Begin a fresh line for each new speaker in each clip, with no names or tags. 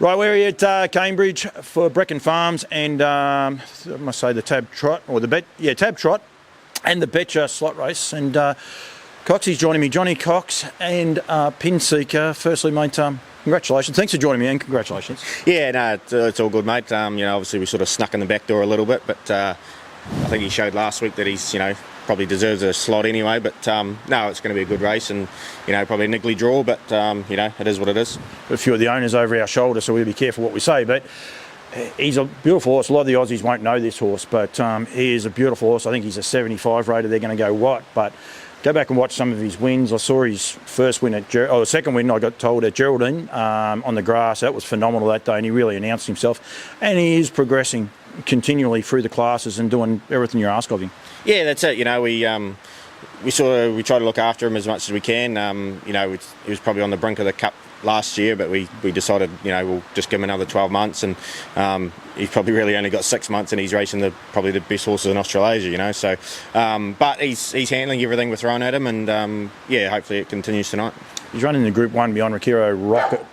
Right, we're here at Cambridge for Brecon Farms, and I must say the Tab Trot, or the Tab Trot, and the Betcha slot race. And Coxie's joining me, Jonny Cox and Pinseeker. Firstly, mate, congratulations. Thanks for joining me, and congratulations.
Yeah, no, it's all good, mate. Obviously we sort of snuck in the back door a little bit, but I think he showed last week that he's, probably deserves a slot anyway. But no, it's going to be a good race, and probably a niggly draw, but it is what it is.
A few of the owners over our shoulder, so we'll be careful what we say. But he's a beautiful horse. A lot of the Aussies won't know this horse, but he is a beautiful horse. I think he's a 75 rated. They're going to go what? But go back and watch some of his wins. I saw his first win at the second win, I got told, at Geraldine on the grass. That was phenomenal that day, and he really announced himself. And he is progressing continually through the classes and doing everything you ask of him.
Yeah, that's it. We try to look after him as much as we can. He was probably on the brink of the Cup last year, but we decided we'll just give him another 12 months, and he's probably really only got 6 months, and he's racing probably the best horses in Australasia. So but he's handling everything we're throwing at him, and hopefully it continues tonight.
He's running the Group 1 behind Rakiro Rocket.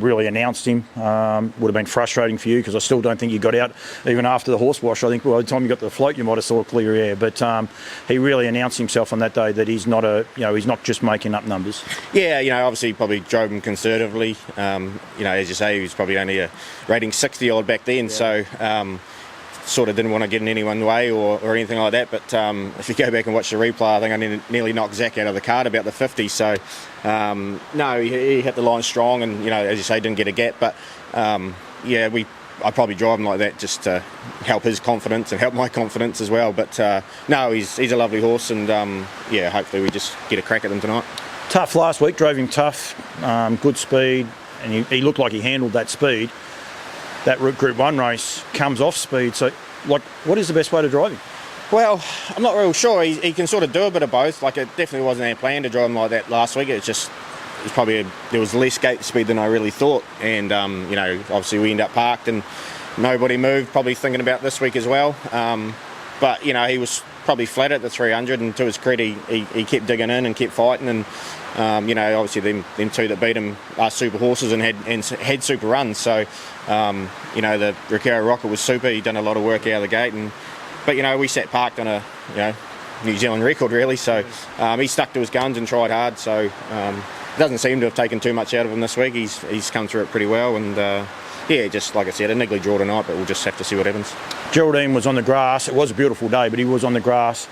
Really announced him. Would have been frustrating for you, because I still don't think you got out even after the horse wash. I think by the time you got to the float, you might have saw clear air. But he really announced himself on that day that he's not he's not just making up numbers.
Yeah, obviously probably drove him conservatively. As you say, he was probably only a rating 60-odd back then. Yeah. So sort of didn't want to get in anyone's way or anything like that. But if you go back and watch the replay, I think I nearly knocked Zach out of the card about the 50. So no, he hit the line strong, and as you say, didn't get a gap. But I probably drive him like that just to help his confidence and help my confidence as well. But no, he's a lovely horse, and hopefully we just get a crack at them tonight.
Tough last week, drove him tough, good speed, and he looked like he handled that speed. That Group 1 race comes off speed, so what is the best way to drive him?
Well, I'm not real sure. He can sort of do a bit of both. It definitely wasn't our plan to drive him like that last week. There was less gate speed than I really thought, and obviously we end up parked and nobody moved, probably thinking about this week as well. But he was probably flat at the 300, and to his credit, he kept digging in and kept fighting, and obviously them two that beat him are super horses and had super runs. So the Rakiro Rocket was super. He'd done a lot of work out of the gate, but we sat parked on a New Zealand record really. So he stuck to his guns and tried hard. So it doesn't seem to have taken too much out of him this week. He's come through it pretty well, and just like I said, a niggly draw tonight, but we'll just have to see what happens. Geraldine
was on the grass. It was a beautiful day, but he was on the grass.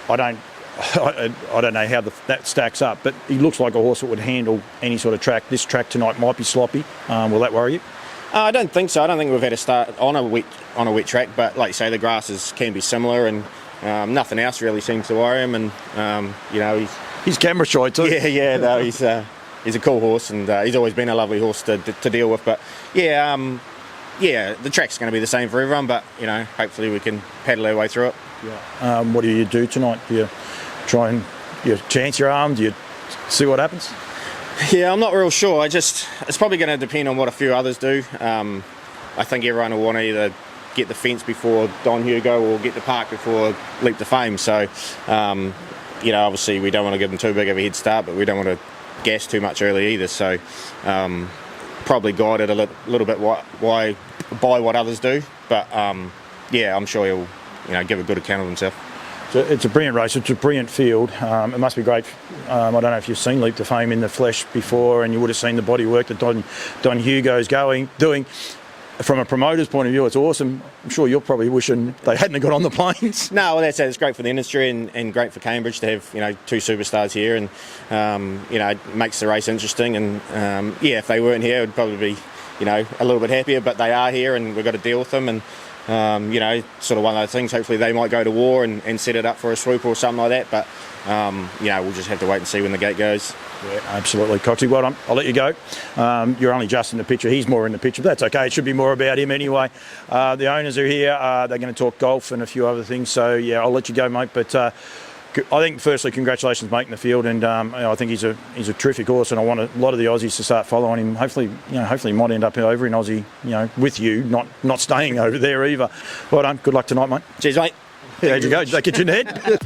I don't know how that stacks up, but he looks like a horse that would handle any sort of track. This track tonight might be sloppy. Will that worry you?
I don't think so. I don't think we've had a start on a wet track, but like you say, the grasses can be similar, and nothing else really seems to worry him. And
he's camera shy too.
Yeah. No, he's a cool horse, and he's always been a lovely horse to deal with. But the track's going to be the same for everyone, but hopefully we can paddle our way through it.
Yeah. What do you do tonight? Do you try and chance your arm? Do you see what happens?
Yeah, I'm not real sure. It's probably going to depend on what a few others do. I think everyone will want to either get the fence before Don Hugo or get the park before Leap to Fame. So, obviously we don't want to give them too big of a head start, but we don't want to gas too much early either. So, probably guided a little bit by what others do. But I'm sure he'll give a good account of himself.
So it's a brilliant race. It's a brilliant field. It must be great. I don't know if you've seen Leap to Fame in the flesh before, and you would have seen the body work that Don Hugo's doing. From a promoter's point of view, it's awesome. I'm sure you're probably wishing they hadn't got on the planes.
No, well, that's it. It's great for the industry and great for Cambridge to have two superstars here, and it makes the race interesting. And if they weren't here, it would probably be a little bit happier. But they are here, and we've got to deal with them. And sort of one of those things. Hopefully they might go to war and set it up for a swoop or something like that. But we'll just have to wait and see when the gate goes.
Yeah, absolutely. Coxie, well done. I'll let you go. You're only just in the picture. He's more in the picture, but that's okay. It should be more about him anyway. The owners are here. They're going to talk golf and a few other things. So, I'll let you go, mate. But I think, firstly, congratulations making the field. And I think he's a terrific horse, and I want a lot of the Aussies to start following him. Hopefully he might end up over in Aussie, with you, not staying over there either. Well done. Good luck tonight, mate.
Cheers, mate.
How'd you go? Did that get you in the head?